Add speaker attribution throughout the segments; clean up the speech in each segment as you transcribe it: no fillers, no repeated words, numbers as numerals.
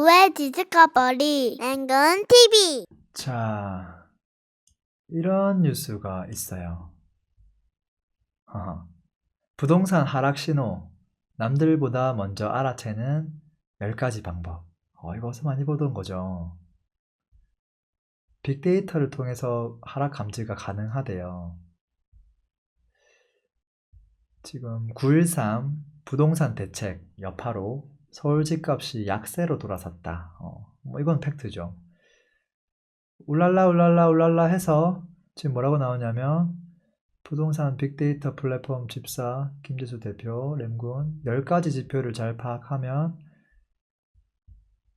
Speaker 1: 지구의 디스커버리 랭근 TV.
Speaker 2: 자, 이런 뉴스가 있어요. 부동산 하락 신호, 남들보다 먼저 알아채는 10가지 방법. 이거 어디서 많이 보던 거죠. 빅데이터를 통해서 하락 감지가 가능하대요. 지금 9.13 부동산 대책 여파로 서울 집값이 약세로 돌아섰다. 뭐 이건 팩트죠. 울랄라 울랄라 울랄라 해서 지금 뭐라고 나오냐면 부동산 빅데이터 플랫폼 집사 김지수 대표 램군 10가지 지표를 잘 파악하면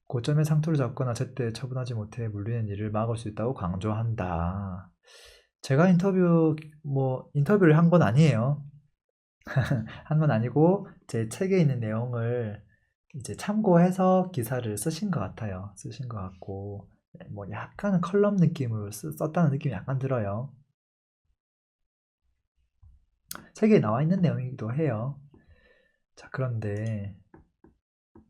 Speaker 2: 고점의 상투를 잡거나 제때 처분하지 못해 물리는 일을 막을 수 있다고 강조한다. 제가 인터뷰를 한 건 아니에요. 한 건 아니고 제 책에 있는 내용을 이제 참고해서 기사를 쓰신 것 같아요. 쓰신 것 같고 뭐 약간은 컬럼 느낌으로 썼다는 느낌이 약간 들어요. 책에 나와 있는 내용이기도 해요. 자, 그런데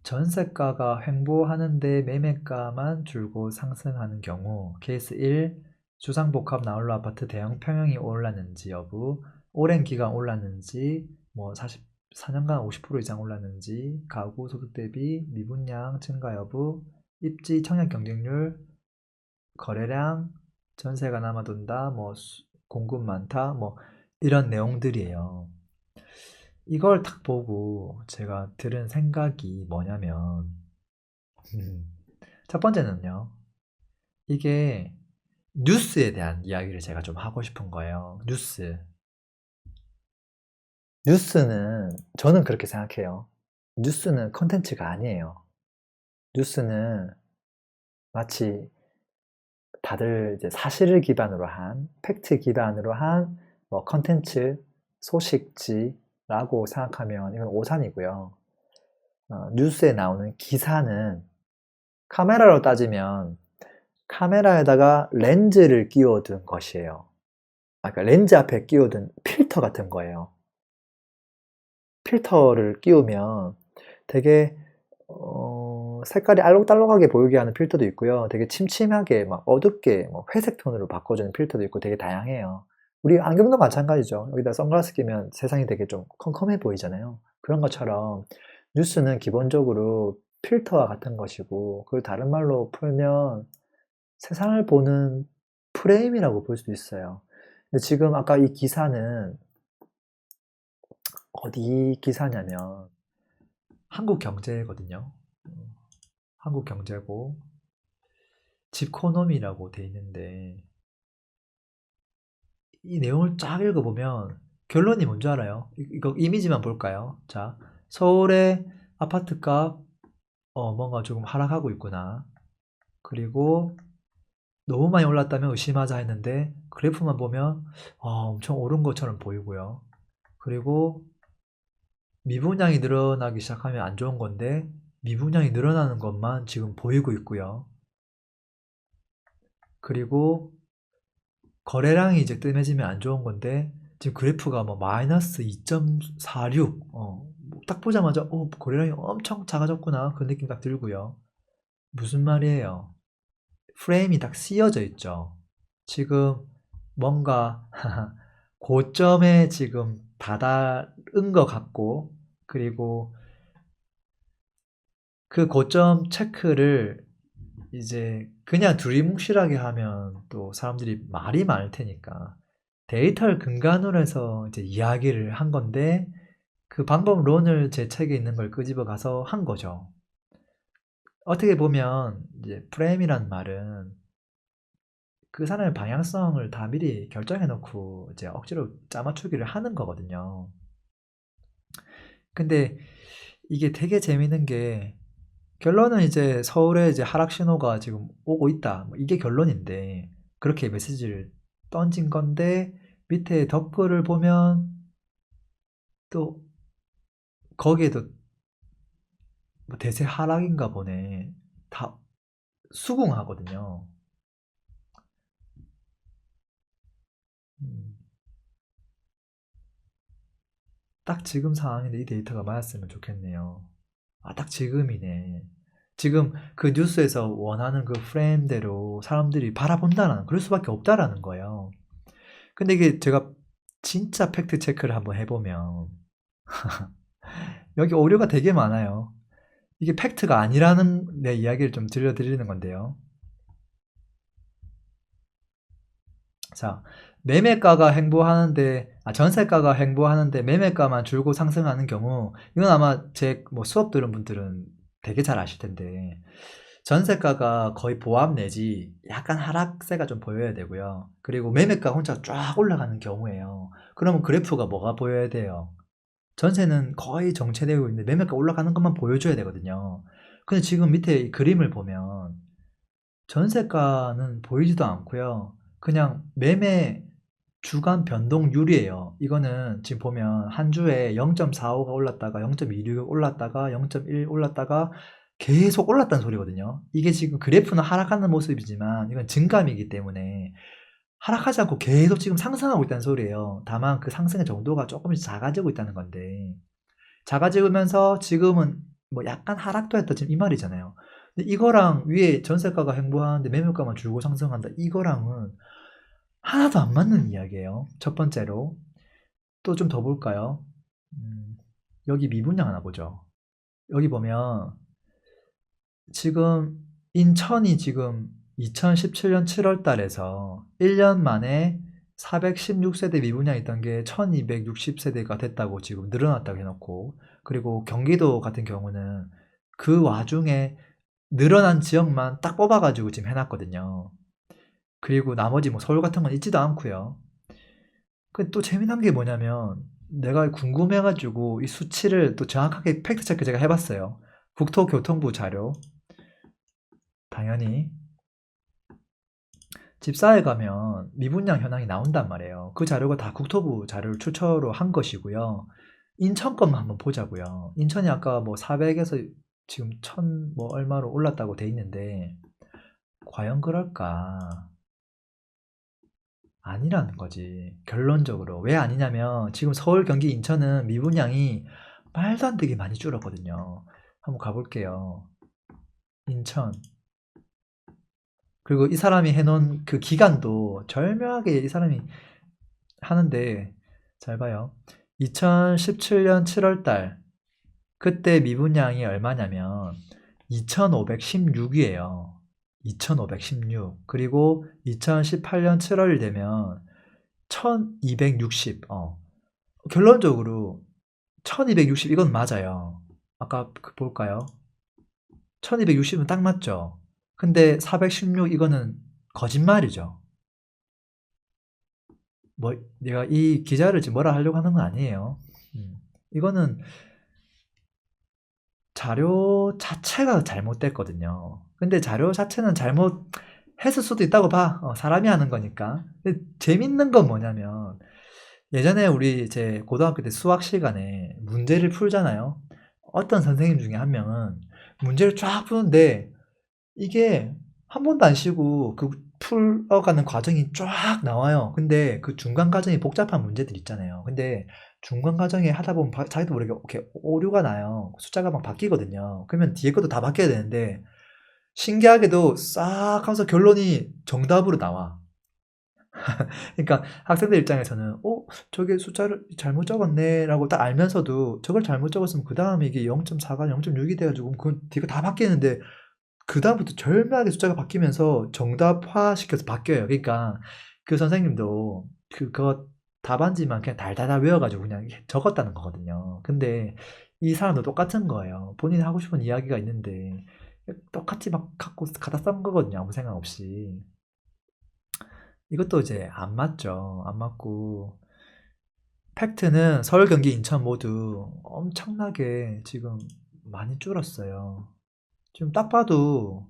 Speaker 2: 전세가가 횡보하는데 매매가만 줄고 상승하는 경우 케이스 1. 주상복합 나홀로 아파트 대형 평형이 올랐는지 여부, 오랜 기간 올랐는지, 44년간 50% 이상 올랐는지, 가구 소득 대비 미분양 증가 여부, 입지 청약 경쟁률, 거래량, 전세가 남아돈다, 공급 많다, 이런 내용들이에요. 이걸 딱 보고 제가 들은 생각이 뭐냐면, 첫 번째는요, 이게 뉴스에 대한 이야기를 제가 좀 하고 싶은 거예요. 뉴스는, 저는 그렇게 생각해요. 뉴스는 컨텐츠가 아니에요. 뉴스는 마치 다들 이제 사실을 기반으로 한, 팩트 기반으로 한 컨텐츠, 소식지라고 생각하면 이건 오산이고요. 뉴스에 나오는 기사는 카메라로 따지면 카메라에다가 렌즈를 끼워둔 것이에요. 그러니까 렌즈 앞에 끼워둔 필터 같은 거예요. 필터를 끼우면 되게 색깔이 알록달록하게 보이게 하는 필터도 있고요. 되게 침침하게 막 어둡게 회색 톤으로 바꿔주는 필터도 있고 되게 다양해요. 우리 안경도 마찬가지죠. 여기다 선글라스 끼면 세상이 되게 좀 컴컴해 보이잖아요. 그런 것처럼 뉴스는 기본적으로 필터와 같은 것이고, 그걸 다른 말로 풀면 세상을 보는 프레임이라고 볼 수도 있어요. 근데 지금 아까 이 기사는 어디 기사냐면 한국경제거든요. 한국경제고 집코노미라고 돼 있는데, 이 내용을 쫙 읽어보면 결론이 뭔지 알아요? 이거 이미지만 볼까요? 자, 서울의 아파트값 뭔가 조금 하락하고 있구나. 그리고 너무 많이 올랐다면 의심하자 했는데 그래프만 보면 엄청 오른 것처럼 보이고요. 그리고 미분양이 늘어나기 시작하면 안 좋은 건데 미분양이 늘어나는 것만 지금 보이고 있고요. 그리고 거래량이 이제 뜸해지면 안 좋은 건데 지금 그래프가 마이너스 2.46, 딱 보자마자 거래량이 엄청 작아졌구나, 그 느낌 딱 들고요. 무슨 말이에요? 프레임이 딱 씌어져 있죠. 지금 뭔가 고점에 지금 다다른 것 같고, 그리고 그 고점 체크를 이제 그냥 두리뭉실하게 하면 또 사람들이 말이 많을 테니까 데이터를 근간으로 해서 이제 이야기를 한 건데, 그 방법론을 제 책에 있는 걸 끄집어 가서 한 거죠. 어떻게 보면 이제 프레임이란 말은 그 사람의 방향성을 다 미리 결정해 놓고 이제 억지로 짜맞추기를 하는 거거든요. 근데 이게 되게 재밌는 게, 결론은 이제 서울에 이제 하락 신호가 지금 오고 있다, 이게 결론인데 그렇게 메시지를 던진 건데, 밑에 댓글을 보면 또 거기에도 대세 하락인가 보네 다 수긍하거든요. 음, 딱 지금 상황인데 이 데이터가 맞았으면 좋겠네요. 딱 지금이네. 지금 그 뉴스에서 원하는 그 프레임대로 사람들이 바라본다는, 그럴 수밖에 없다라는 거예요. 근데 이게 제가 진짜 팩트 체크를 한번 해보면 여기 오류가 되게 많아요. 이게 팩트가 아니라는 내 이야기를 좀 들려드리는 건데요. 자, 전세가가 횡보하는데 매매가만 줄고 상승하는 경우, 이건 아마 제 뭐 수업 들은 분들은 되게 잘 아실 텐데, 전세가가 거의 보합 내지 약간 하락세가 좀 보여야 되고요. 그리고 매매가 혼자 쫙 올라가는 경우에요. 그러면 그래프가 뭐가 보여야 돼요? 전세는 거의 정체되고 있는데 매매가 올라가는 것만 보여줘야 되거든요. 근데 지금 밑에 이 그림을 보면 전세가는 보이지도 않고요. 그냥 매매 주간 변동률이에요. 이거는 지금 보면 한 주에 0.45가 올랐다가 0.26 올랐다가 0.1 올랐다가 계속 올랐다는 소리거든요. 이게 지금 그래프는 하락하는 모습이지만 이건 증감이기 때문에 하락하지 않고 계속 지금 상승하고 있다는 소리예요. 다만 그 상승의 정도가 조금씩 작아지고 있다는 건데, 작아지면서 지금은 뭐 약간 하락도 했다, 지금 이 말이잖아요. 근데 이거랑 위에 전세가가 횡보하는데 매물가만 줄고 상승한다, 이거랑은 하나도 안 맞는 이야기예요. 첫 번째로. 또 좀 더 볼까요? 여기 미분양 하나 보죠. 여기 보면 지금 인천이 지금 2017년 7월 달에서 1년 만에 416세대 미분양이 있던 게 1260세대가 됐다고 지금 늘어났다고 해놓고, 그리고 경기도 같은 경우는 그 와중에 늘어난 지역만 딱 뽑아가지고 지금 해놨거든요. 그리고 나머지 뭐 서울 같은 건 있지도 않고요. 또 재미난 게 뭐냐면, 내가 궁금해가지고 이 수치를 또 정확하게 팩트체크 제가 해봤어요. 국토교통부 자료. 당연히 집사에 가면 미분양 현황이 나온단 말이에요. 그 자료가 다 국토부 자료를 출처로 한 것이고요. 인천 것만 한번 보자고요. 인천이 아까 뭐 400에서 지금 1000 뭐 얼마로 올랐다고 돼 있는데, 과연 그럴까? 아니라는 거지. 결론적으로. 왜 아니냐면 지금 서울, 경기, 인천은 미분양이 말도 안 되게 많이 줄었거든요. 한번 가볼게요. 인천. 그리고 이 사람이 해놓은 그 기간도 절묘하게 이 사람이 하는데, 잘 봐요. 2017년 7월 달, 그때 미분양이 얼마냐면 2516이에요. 2516. 그리고 2018년 7월이 되면 1260. 결론적으로 1260 이건 맞아요. 아까 볼까요? 1260은 딱 맞죠. 근데 416 이거는 거짓말이죠. 뭐 내가 이 기자를 지금 뭐라 하려고 하는 건 아니에요. 이거는 자료 자체가 잘못됐거든요. 근데 자료 자체는 잘못했을 수도 있다고 봐. 사람이 하는 거니까. 근데 재밌는 건 뭐냐면, 예전에 우리 제 고등학교 때 수학 시간에 문제를 풀잖아요. 어떤 선생님 중에 한 명은 문제를 쫙 푸는데 이게 한 번도 안 쉬고 그 풀어가는 과정이 쫙 나와요. 근데 그 중간 과정이 복잡한 문제들 있잖아요. 근데 중간 과정에 하다 보면 자기도 모르게 이렇게 오류가 나요. 숫자가 막 바뀌거든요. 그러면 뒤에 것도 다 바뀌어야 되는데, 신기하게도 싹 하면서 결론이 정답으로 나와. 그러니까 학생들 입장에서는 저게 숫자를 잘못 적었네 라고 딱 알면서도, 저걸 잘못 적었으면 그 다음에 이게 0.4가 0.6이 돼가지고 그 뒤가 다 바뀌는데, 그 다음부터 절묘하게 숫자가 바뀌면서 정답화시켜서 바뀌어요. 그러니까 그 선생님도 그거 답안지만 그냥 달달달 외워가지고 그냥 적었다는 거거든요. 근데 이 사람도 똑같은 거예요. 본인이 하고 싶은 이야기가 있는데 똑같이 막 갖다 쓴 거거든요. 아무 생각 없이. 이것도 이제 안 맞죠. 안 맞고, 팩트는 서울, 경기, 인천 모두 엄청나게 지금 많이 줄었어요. 지금 딱 봐도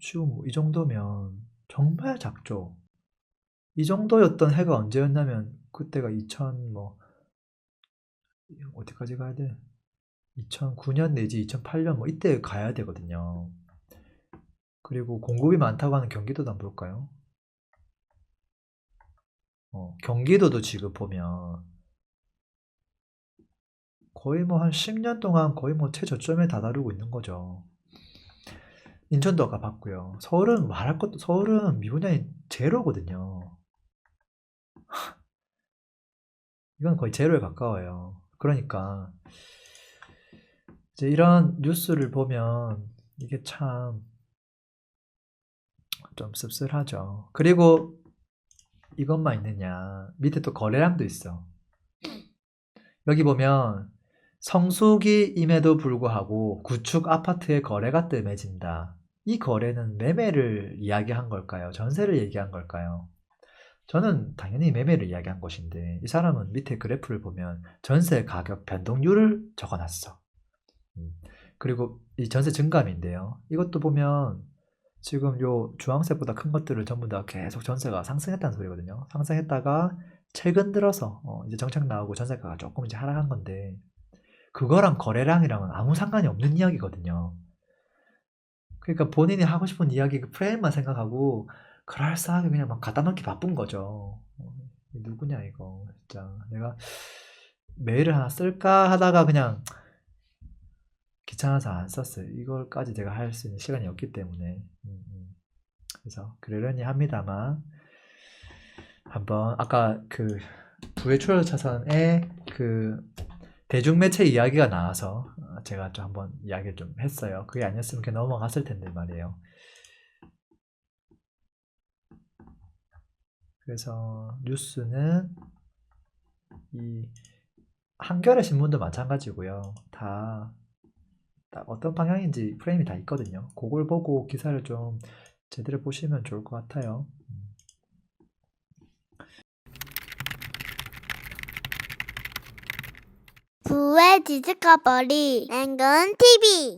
Speaker 2: 지금 이 정도면 정말 작죠. 이 정도였던 해가 언제였냐면 그때가 2000 뭐 어디까지 가야 돼? 2009년 내지 2008년 뭐 이때 가야 되거든요. 그리고 공급이 많다고 하는 경기도도 한번 볼까요? 경기도도 지금 보면 거의 뭐 한 10년 동안 거의 뭐 최저점에 다다르고 있는 거죠. 인천도 아까 봤고요. 서울은 말할 것도 서울은 미분양이 제로거든요. 이건 거의 제로에 가까워요. 그러니까 이제 이런 뉴스를 보면 이게 참 좀 씁쓸하죠. 그리고 이것만 있느냐. 밑에 또 거래량도 있어. 여기 보면 성수기임에도 불구하고 구축 아파트의 거래가 뜸해진다. 이 거래는 매매를 이야기한 걸까요? 전세를 얘기한 걸까요? 저는 당연히 매매를 이야기한 것인데 이 사람은 밑에 그래프를 보면 전세 가격 변동률을 적어놨어. 그리고 이 전세 증감인데요. 이것도 보면 지금 요 주황색보다 큰 것들을 전부 다 계속 전세가 상승했다는 소리거든요. 상승했다가 최근 들어서 이제 정책 나오고 전세가가 조금 이제 하락한 건데 그거랑 거래량이랑은 아무 상관이 없는 이야기거든요. 그러니까 본인이 하고 싶은 이야기 그 프레임만 생각하고 그럴싸하게 그냥 막 갖다 놓기 바쁜 거죠. 누구냐 이거 진짜 내가 메일을 하나 쓸까 하다가 그냥 귀찮아서 안 썼어요. 이걸까지 제가 할 수 있는 시간이 없기 때문에. 그래서 그러려니 합니다만 한번 아까 그 부의 차선에 그 대중매체 이야기가 나와서 제가 좀 한번 이야기를 좀 했어요. 그게 아니었으면 그냥 넘어갔을 텐데 말이에요. 그래서 뉴스는 이 한겨레 신문도 마찬가지고요. 다 어떤 방향인지 프레임이 다 있거든요. 그걸 보고 기사를 좀 제대로 보시면 좋을 것 같아요.
Speaker 1: 부의 디스커버리 맹건 TV